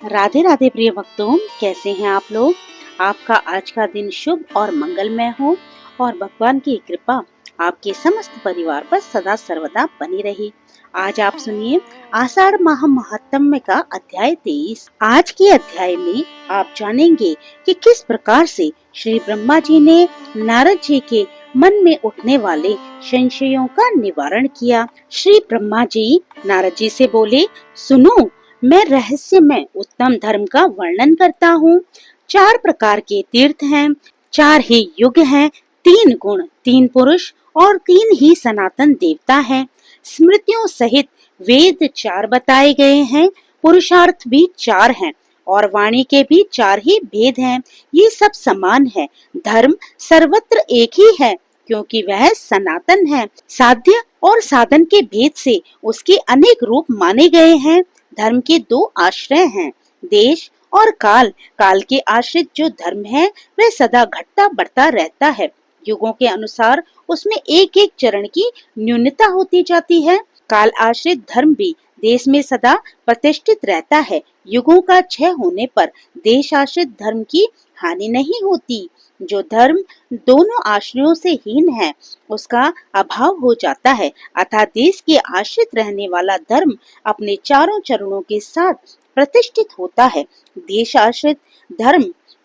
राधे राधे प्रिय भक्तों, कैसे हैं आप लोग। आपका आज का दिन शुभ और मंगलमय हो और भगवान की कृपा आपके समस्त परिवार पर सदा सर्वदा बनी रहे। आज आप सुनिए आषाढ़ माह महात्म्य का अध्याय 23। आज के अध्याय में आप जानेंगे कि किस प्रकार से श्री ब्रह्मा जी ने नारद जी के मन में उठने वाले संशयों का निवारण किया। श्री ब्रह्मा जी नारद जी से बोले, सुनो, मैं रहस्यमय उत्तम धर्म का वर्णन करता हूँ। 4 प्रकार के तीर्थ हैं, 4 ही युग हैं, 3 गुण, 3 पुरुष और 3 ही सनातन देवता हैं। स्मृतियों सहित वेद 4 बताए गए हैं, पुरुषार्थ भी 4 हैं और वाणी के भी 4 ही भेद हैं। ये सब समान है। धर्म सर्वत्र एक ही है क्योंकि वह सनातन है। साध्य और साधन के भेद से उसके अनेक रूप माने गए हैं। धर्म के 2 आश्रय हैं, देश और काल। काल के आश्रित जो धर्म है वह सदा घटता बढ़ता रहता है। युगों के अनुसार उसमें एक एक चरण की न्यूनता होती जाती है। काल आश्रित धर्म भी देश में सदा प्रतिष्ठित रहता है। युगों का क्षय होने पर देश आश्रित धर्म की हानि नहीं होती। जो धर्म दोनों आश्रयों से हीन है उसका अभाव हो जाता है, अतः देश के आश्रित रहने वाला धर्म अपने चारों चरणों के साथ प्रतिष्ठित होता है। देश आश्रित धर्म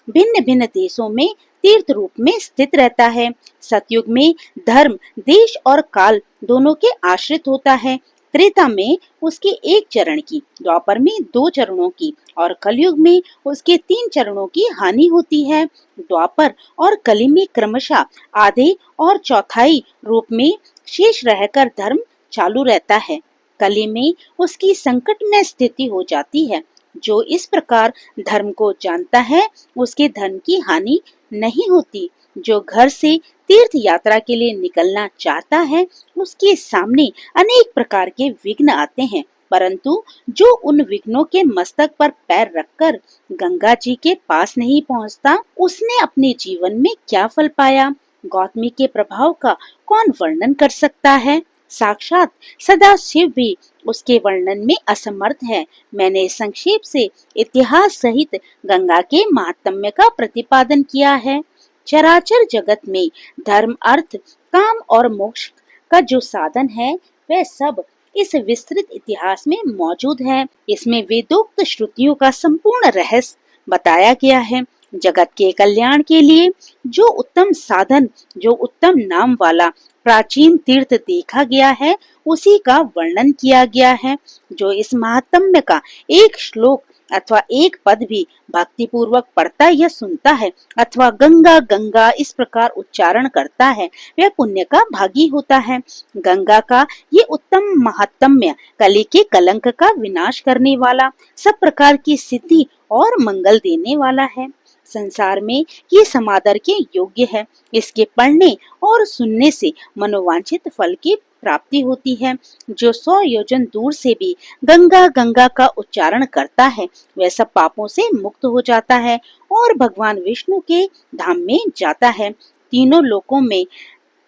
भिन्न भिन्न देशों में तीर्थ रूप में स्थित रहता है। सतयुग में धर्म देश और काल दोनों के आश्रित होता है। त्रेता में उसके 1 चरण की, द्वापर में 2 चरणों की और कलयुग में उसके 3 चरणों की हानि होती है। द्वापर और कली में क्रमशः आधे और चौथाई रूप में शेष रहकर धर्म चालू रहता है। कली में उसकी संकट में स्थिति हो जाती है। जो इस प्रकार धर्म को जानता है उसके धन की हानि नहीं होती। जो घर से तीर्थ यात्रा के लिए निकलना चाहता है उसके सामने अनेक प्रकार के विघ्न आते हैं, परंतु जो उन विघ्नों के मस्तक पर पैर रखकर गंगा जी के पास नहीं पहुंचता, उसने अपने जीवन में क्या फल पाया। गौतमी के प्रभाव का कौन वर्णन कर सकता है। साक्षात सदा शिव भी उसके वर्णन में असमर्थ है। मैंने संक्षेप से इतिहास सहित गंगा के महात्म्य का प्रतिपादन किया है। चराचर जगत में धर्म, अर्थ, काम और मोक्ष का जो साधन है वह सब इस विस्तृत इतिहास में मौजूद है। इसमें वेदोक्त श्रुतियों का संपूर्ण रहस्य बताया गया है। जगत के कल्याण के लिए जो उत्तम साधन, जो उत्तम नाम वाला प्राचीन तीर्थ देखा गया है उसी का वर्णन किया गया है। जो इस महात्म्य का एक श्लोक अथवा एक पद भी भक्ति पूर्वक पढ़ता या सुनता है अथवा गंगा गंगा इस प्रकार उच्चारण करता है वह पुण्य का भागी होता है। गंगा का ये उत्तम महात्म्य कली के कलंक का विनाश करने वाला, सब प्रकार की सिद्धि और मंगल देने वाला है। संसार में ये समादर के योग्य है। इसके पढ़ने और सुनने से मनोवांछित फल की प्राप्ति होती है। जो 100 योजन दूर से भी गंगा गंगा का उच्चारण करता है वह सब पापों से मुक्त हो जाता है और भगवान विष्णु के धाम में जाता है। तीनों लोकों में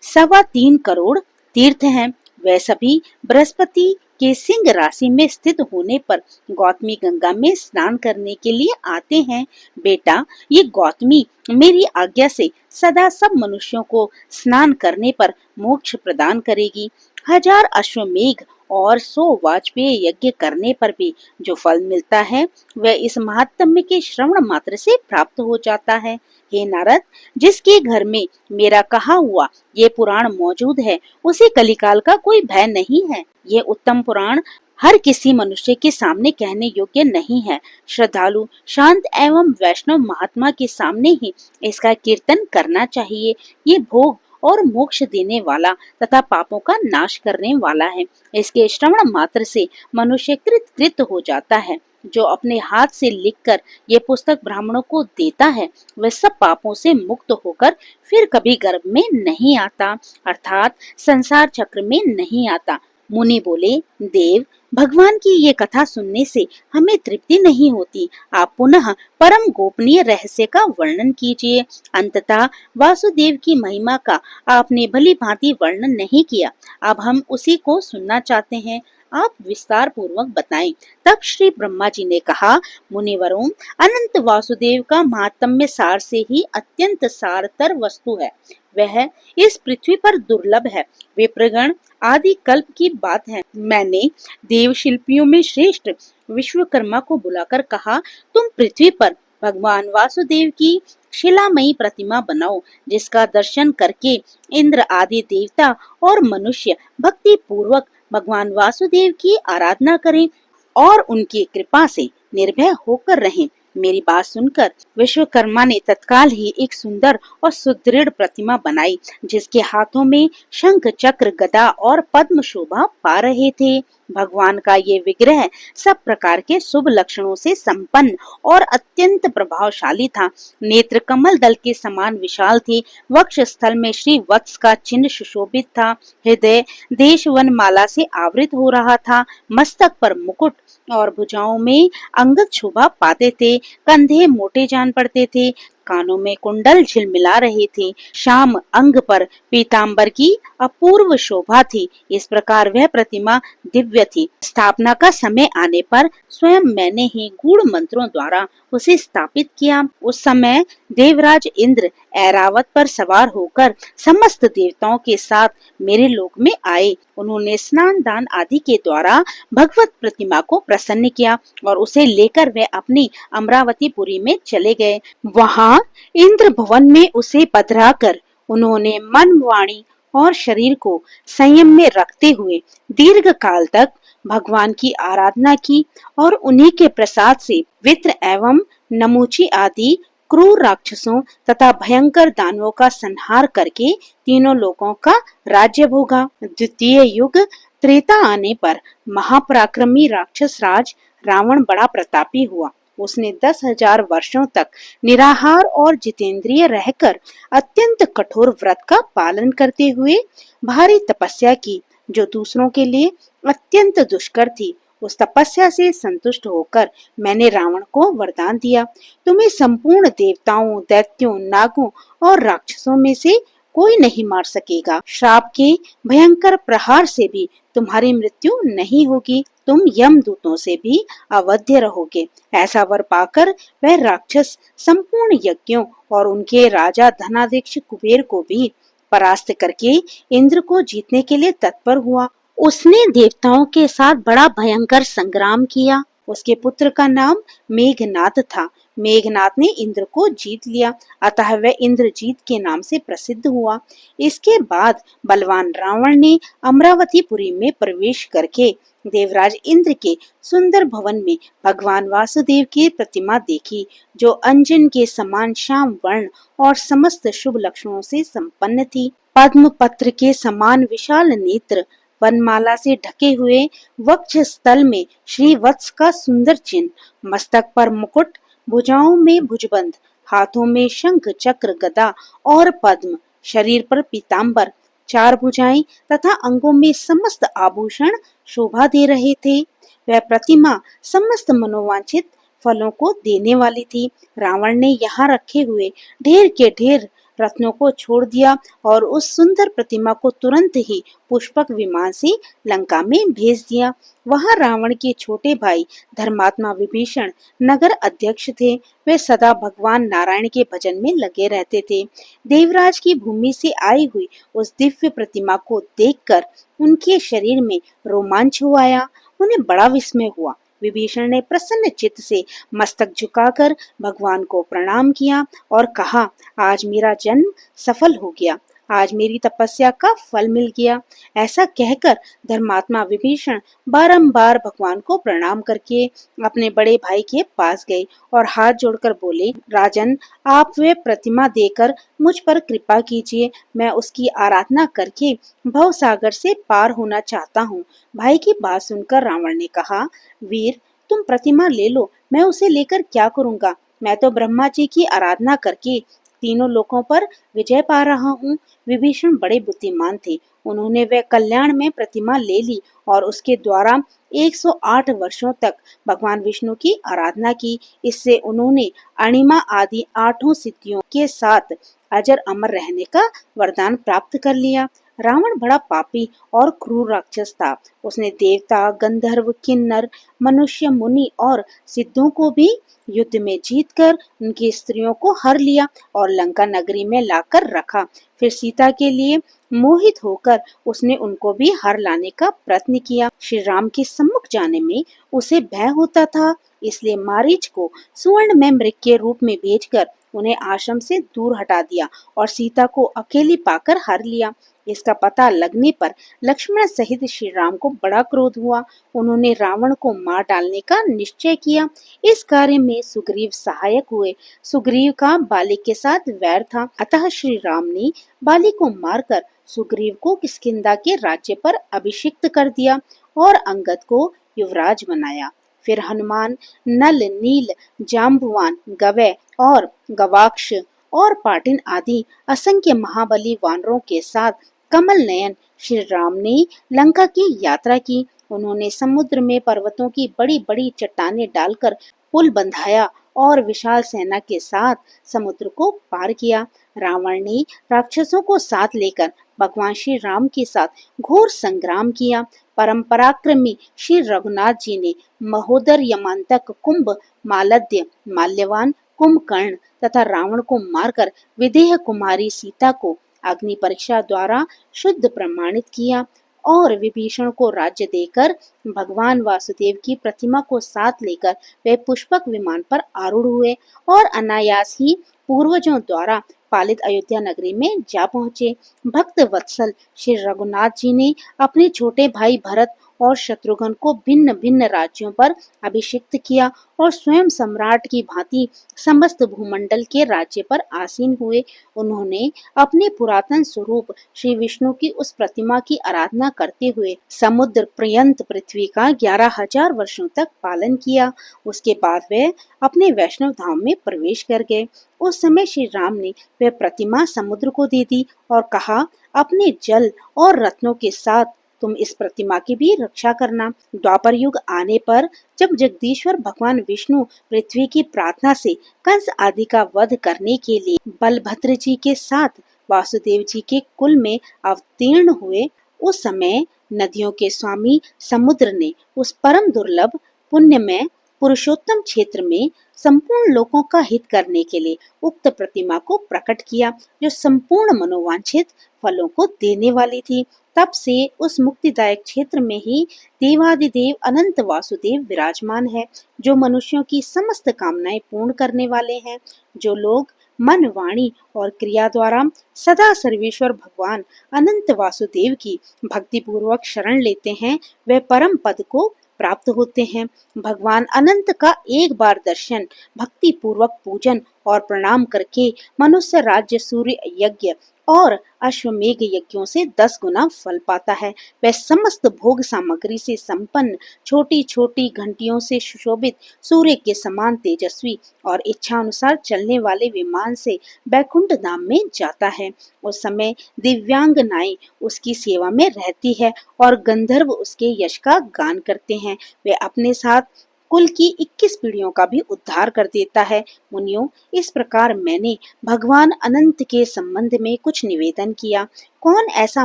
3.25 करोड़ तीर्थ हैं। वह सभी बृहस्पति के सिंह राशि में स्थित होने पर गौतमी गंगा में स्नान करने के लिए आते हैं। बेटा, ये गौतमी मेरी आज्ञा से सदा सब मनुष्यों को स्नान करने पर मोक्ष प्रदान करेगी। 1000 अश्वमेघ और 100 वाजपेय यज्ञ करने पर भी जो फल मिलता है वह इस महात्म्य के श्रवण मात्र से प्राप्त हो जाता है। हे नारद, जिसके घर में मेरा कहा हुआ ये पुराण मौजूद है उसे कलिकाल का कोई भय नहीं है। ये उत्तम पुराण हर किसी मनुष्य के सामने कहने योग्य नहीं है। श्रद्धालु, शांत एवं वैष्णव महात्मा के सामने ही इसका कीर्तन करना चाहिए। ये भोग और मोक्ष देने वाला तथा पापों का नाश करने वाला है। इसके श्रवण मात्र से मनुष्य कृत हो जाता है। जो अपने हाथ से लिखकर ये पुस्तक ब्राह्मणों को देता है वह सब पापों से मुक्त होकर फिर कभी गर्भ में नहीं आता, अर्थात संसार चक्र में नहीं आता। मुनि बोले, देव, भगवान की ये कथा सुनने से हमें तृप्ति नहीं होती। आप पुनः परम गोपनीय रहस्य का वर्णन कीजिए। अंततः वासुदेव की महिमा का आपने भली भांति वर्णन नहीं किया। अब हम उसी को सुनना चाहते हैं। आप विस्तार पूर्वक बताएं। तब श्री ब्रह्मा जी ने कहा, मुनिवरों, अनंत वासुदेव का महात्म्य सार से ही अत्यंत सारतर वस्तु है। वह इस पृथ्वी पर दुर्लभ है। विप्रगण आदि कल्प की बात है। मैंने देव शिल्पियों में श्रेष्ठ विश्वकर्मा को बुलाकर कहा, तुम पृथ्वी पर भगवान वासुदेव की शिलामयी प्रतिमा बनाओ, जिसका दर्शन करके इंद्र आदि देवता और मनुष्य भक्ति पूर्वक भगवान वासुदेव की आराधना करें और उनकी कृपा से निर्भय होकर रहें। मेरी बात सुनकर विश्वकर्मा ने तत्काल ही एक सुंदर और सुदृढ़ प्रतिमा बनाई, जिसके हाथों में शंख, चक्र, गदा और पद्म शोभा पा रहे थे। भगवान का ये विग्रह सब प्रकार के शुभ लक्षणों से संपन्न और अत्यंत प्रभावशाली था। नेत्र कमल दल के समान विशाल थे। वक्ष स्थल में श्री वत्स का चिन्ह सुशोभित था। हृदय देश वन माला से आवृत हो रहा था। मस्तक पर मुकुट और भुजाओं में अंगद शोभा पाते थे। कंधे मोटे जान पड़ते थे। कानों में कुंडल झिलमिला रहे थे। शाम अंग पर पीतांबर की अपूर्व शोभा थी। इस प्रकार वह प्रतिमा दिव्य थी। स्थापना का समय आने पर स्वयं मैंने ही गूढ़ मंत्रों द्वारा उसे स्थापित किया। उस समय देवराज इंद्र ऐरावत पर सवार होकर समस्त देवताओं के साथ मेरे लोक में आए। उन्होंने स्नान दान आदि के द्वारा भगवत प्रतिमा को प्रसन्न किया और उसे लेकर वे अपनी अमरावतीपुरी में चले गए। वहां इंद्र भवन में उसे पधरा कर उन्होंने मन, वाणी और शरीर को संयम में रखते हुए दीर्घ काल तक भगवान की आराधना की और उन्हीं के प्रसाद से वित्र एवं नमूची आदि क्रूर राक्षसों तथा भयंकर दानवों का संहार करके तीनों लोकों का राज्य भोगा। द्वितीय युग त्रेता आने पर महापराक्रमी राक्षस राज रावण बड़ा प्रतापी हुआ। उसने 10,000 वर्षों तक निराहार और जितेंद्रिय रहकर अत्यंत कठोर व्रत का पालन करते हुए भारी तपस्या की, जो दूसरों के लिए अत्यंत दुष्कर थी। उस तपस्या से संतुष्ट होकर मैंने रावण को वरदान दिया, तुम्हें संपूर्ण देवताओं, दैत्यों, नागों और राक्षसों में से कोई नहीं मार सकेगा। श्राप के भयंकर प्रहार से भी तुम्हारी मृत्यु नहीं होगी। तुम यमदूतों से भी अवध्य रहोगे। ऐसा वर पाकर वह राक्षस संपूर्ण यज्ञों और उनके राजा धनाध्यक्ष कुबेर को भी परास्त करके इंद्र को जीतने के लिए तत्पर हुआ। उसने देवताओं के साथ बड़ा भयंकर संग्राम किया। उसके पुत्र का नाम मेघनाद था। मेघनाद ने इंद्र को जीत लिया, अतः वह इंद्रजीत के नाम से प्रसिद्ध हुआ। इसके बाद बलवान रावण ने अमरावतीपुरी में प्रवेश करके देवराज इंद्र के सुंदर भवन में भगवान वासुदेव की प्रतिमा देखी, जो अंजन के समान श्याम वर्ण और समस्त शुभ लक्षणों से संपन्न थी। पद्म पत्र के समान विशाल नेत्र, वनमाला से ढके हुए वक्ष स्थल में श्री वत्स का सुंदर चिन्ह, मस्तक पर मुकुट, भुजाओं में भुजबंद, हाथों में शंख, चक्र, गदा और पद्म, शरीर पर पीतांबर, 4 भुजाएं तथा अंगों में समस्त आभूषण शोभा दे रहे थे। वह प्रतिमा समस्त मनोवांछित फलों को देने वाली थी। रावण ने यहाँ रखे हुए ढेर के ढेर रत्नों को छोड़ दिया और उस सुंदर प्रतिमा को तुरंत ही पुष्पक विमान से लंका में भेज दिया। वहां रावण के छोटे भाई धर्मात्मा विभीषण नगर अध्यक्ष थे। वे सदा भगवान नारायण के भजन में लगे रहते थे। देवराज की भूमि से आई हुई उस दिव्य प्रतिमा को देखकर उनके शरीर में रोमांच हो आया। उन्हें बड़ा विस्मय हुआ। विभीषण ने प्रसन्न चित्त से मस्तक झुकाकर भगवान को प्रणाम किया और कहा, आज मेरा जन्म सफल हो गया, आज मेरी तपस्या का फल मिल गया। ऐसा कहकर धर्मात्मा विभीषण बारंबार भगवान को प्रणाम करके अपने बड़े भाई के पास गए और हाथ जोड़कर बोले, राजन, आप वे प्रतिमा देकर मुझ पर कृपा कीजिए। मैं उसकी आराधना करके भव सागर से पार होना चाहता हूँ। भाई की बात सुनकर रावण ने कहा, वीर, तुम प्रतिमा ले लो, मैं उसे लेकर क्या करूँगा। मैं तो ब्रह्मा जी की आराधना करके तीनों लोकों पर विजय पा रहा हूँ। विभीषण बड़े बुद्धिमान थे। उन्होंने वह कल्याण में प्रतिमा ले ली और उसके द्वारा 108 वर्षों तक भगवान विष्णु की आराधना की। इससे उन्होंने अणिमा आदि 8 सिद्धियों के साथ अजर अमर रहने का वरदान प्राप्त कर लिया। रावण बड़ा पापी और क्रूर राक्षस था। उसने देवता, गंधर्व, किन्नर, मनुष्य, मुनि और सिद्धों को भी युद्ध में जीतकर उनकी स्त्रियों को हर लिया और लंका नगरी में लाकर रखा। फिर सीता के लिए मोहित होकर उसने उनको भी हर लाने का प्रयत्न किया। श्री राम के सम्मुख जाने में उसे भय होता था, इसलिए मारीच को स्वर्ण में मृग के रूप में भेजकर उन्हें आश्रम से दूर हटा दिया और सीता को अकेली पाकर हर लिया। इसका पता लगने पर लक्ष्मण सहित श्री राम को बड़ा क्रोध हुआ। उन्होंने रावण को मार डालने का निश्चय किया। इस कार्य में सुग्रीव सहायक हुए। सुग्रीव का बाली के साथ वैर था, अतः श्री राम ने बाली को मारकर सुग्रीव को किष्किंधा के राज्य पर अभिषिक्त कर दिया और अंगद को युवराज बनाया। फिर हनुमान नल, नील, जाम्बुवान, गवय और गवाक्ष और पाटिन आदि असंख्य महाबली वानरों के साथ कमल नयन श्री राम ने लंका की यात्रा की। उन्होंने समुद्र में पर्वतों की बड़ी बड़ी चट्टानें डालकर पुल बंधाया और विशाल सेना के साथ समुद्र को पार किया। रावण ने राक्षसों को साथ लेकर भगवान श्री राम के साथ घोर संग्राम किया। परम पराक्रमी श्री रघुनाथ जी ने महोदर, यमांतक, कुंभ, मालद्य, माल्यवान, कुंभकर्ण तथा रावण को मारकर विदेह कुमारी सीता को अग्नि परीक्षा द्वारा शुद्ध प्रमाणित किया और विभीषण को राज्य देकर भगवान वासुदेव की प्रतिमा को साथ लेकर वे पुष्पक विमान पर आरूढ़ हुए और अनायास ही पूर्वजों द्वारा पालित अयोध्या नगरी में जा पहुँचे। भक्त वत्सल श्री रघुनाथ जी ने अपने छोटे भाई भरत और शत्रुघ्न को भिन्न भिन्न राज्यों पर अभिषिक्त किया और स्वयं सम्राट की भांति समस्त भूमंडल के राज्य पर आसीन हुए। उन्होंने अपने पुरातन स्वरूप श्री विष्णु की उस प्रतिमा की आराधना करते हुए समुद्र पर्यंत पृथ्वी का 11,000 वर्षों तक पालन किया। उसके बाद वे अपने वैष्णव धाम में प्रवेश कर गए। उस समय श्री राम ने वह प्रतिमा समुद्र को दे दी और कहा, अपने जल और रत्नों के साथ तुम इस प्रतिमा की भी रक्षा करना। द्वापर युग आने पर जब जगदीश्वर भगवान विष्णु पृथ्वी की प्रार्थना से कंस आदि का वध करने के लिए बलभद्र जी के साथ वासुदेव जी के कुल में अवतीर्ण हुए, उस समय नदियों के स्वामी समुद्र ने उस परम दुर्लभ पुण्यमय पुरुषोत्तम क्षेत्र में संपूर्ण लोगों का हित करने के लिए उक्त प्रतिमा को प्रकट किया, जो संपूर्ण मनोवांछित फलों को देने वाली थी। तब से उस मुक्तिदायक क्षेत्र में ही देवादिदेव अनंत वासुदेव विराजमान है, जो मनुष्यों की समस्त कामनाएं पूर्ण करने वाले हैं। जो लोग मन, वाणी और क्रिया द्वारा सदा सर्वेश्वर भगवान अनंत वासुदेव की भक्ति पूर्वक शरण लेते हैं, वे परम पद को प्राप्त होते हैं। भगवान अनंत का एक बार दर्शन, भक्ति पूर्वक पूजन और प्रणाम करके मनुष्य राज्य, सूर्य यज्ञ और अश्वमेघ यज्ञों से 10 गुना फल पाता है। वह समस्त भोग सामग्री से संपन्न, छोटी छोटी घंटियों से सुशोभित, सूर्य के समान तेजस्वी और इच्छा अनुसार चलने वाले विमान से बैकुंठ धाम में जाता है। उस समय दिव्यांगनाएं उसकी सेवा में रहती है और गंधर्व उसके यश का गान करते हैं। वे अपने साथ कुल की 21 पीढ़ियों का भी उद्धार कर देता है। मुनियों, इस प्रकार मैंने भगवान अनंत के संबंध में कुछ निवेदन किया। कौन ऐसा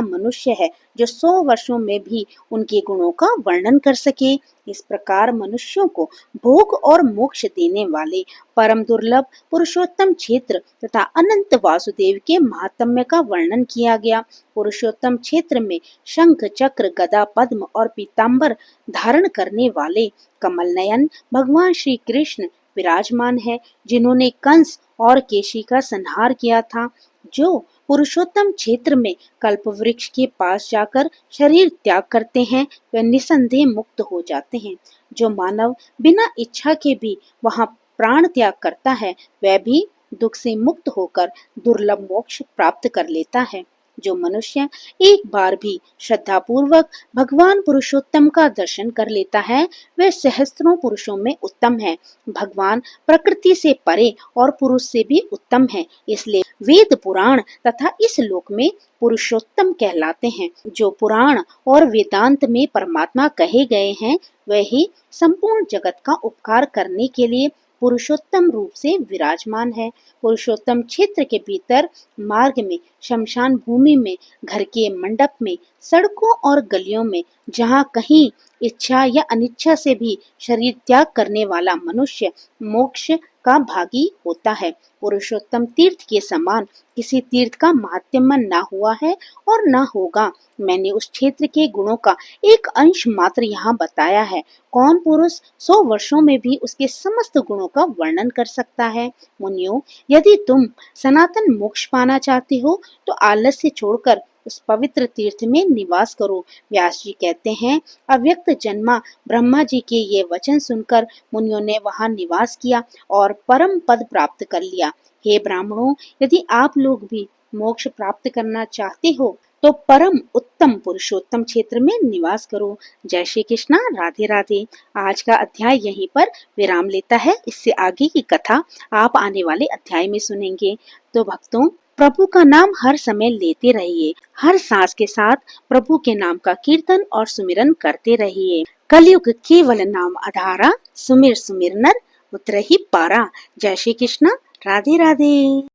मनुष्य है जो 100 वर्षों में भी उनके गुणों का वर्णन कर सके? इस प्रकार मनुष्यों को भोग और मोक्ष देने वाले परम दुर्लभ पुरुषोत्तम क्षेत्र तथा अनंत वासुदेव के महात्म्य का वर्णन किया गया। पुरुषोत्तम क्षेत्र में शंख, चक्र, गदा, पद्म और पीतांबर धारण करने वाले कमल नयन भगवान श्री कृष्ण विराजमान है, जिन्होंने कंस और केशी का संहार किया था। जो पुरुषोत्तम क्षेत्र में कल्प वृक्ष के पास जाकर शरीर त्याग करते हैं, वे निसंदेह मुक्त हो जाते हैं। जो मानव बिना इच्छा के भी वहां प्राण त्याग करता है, वह भी दुख से मुक्त होकर दुर्लभ मोक्ष प्राप्त कर लेता है। जो मनुष्य एक बार भी श्रद्धा पूर्वक भगवान पुरुषोत्तम का दर्शन कर लेता है, वह सहस्त्रों पुरुषों में उत्तम है। भगवान प्रकृति से परे और पुरुष से भी उत्तम है, इसलिए वेद, पुराण तथा इस लोक में पुरुषोत्तम कहलाते हैं। जो पुराण और वेदांत में परमात्मा कहे गए हैं, वह ही संपूर्ण जगत का उपकार करने के लिए पुरुषोत्तम रूप से विराजमान है। पुरुषोत्तम क्षेत्र के भीतर मार्ग में, शमशान भूमि में, घर के मंडप में, सड़कों और गलियों में जहाँ कहीं इच्छा या अनिच्छा से भी शरीर त्याग करने वाला मनुष्य मोक्ष का भागी होता है। पुरुषोत्तम तीर्थ के समान किसी तीर्थ का महात्म्य ना हुआ है और ना होगा। मैंने उस क्षेत्र के गुणों का एक अंश मात्र यहाँ बताया है। कौन पुरुष 100 वर्षों में भी उसके समस्त गुणों का वर्णन कर सकता है। मुनियों, यदि तुम सनातन मोक्ष पाना चाहते हो तो आलस्य छोड़कर उस पवित्र तीर्थ में निवास करो। व्यास जी कहते हैं, अव्यक्त जन्मा ब्रह्मा जी के ये वचन सुनकर मुनियों ने वहां निवास किया और परम पद प्राप्त कर लिया। हे ब्राह्मणों, यदि आप लोग भी मोक्ष प्राप्त करना चाहते हो तो परम उत्तम पुरुषोत्तम क्षेत्र में निवास करो। जय श्री कृष्णा, राधे राधे। आज का अध्याय यहीं पर विराम लेता है। इससे आगे की कथा आप आने वाले अध्याय में सुनेंगे। तो भक्तों, प्रभु का नाम हर समय लेते रहिए। हर सांस के साथ प्रभु के नाम का कीर्तन और सुमिरन करते रहिए। कलयुग केवल नाम आधारा, सुमिर सुमिर नर उतर ही पारा। जय श्री कृष्णा, राधे राधे।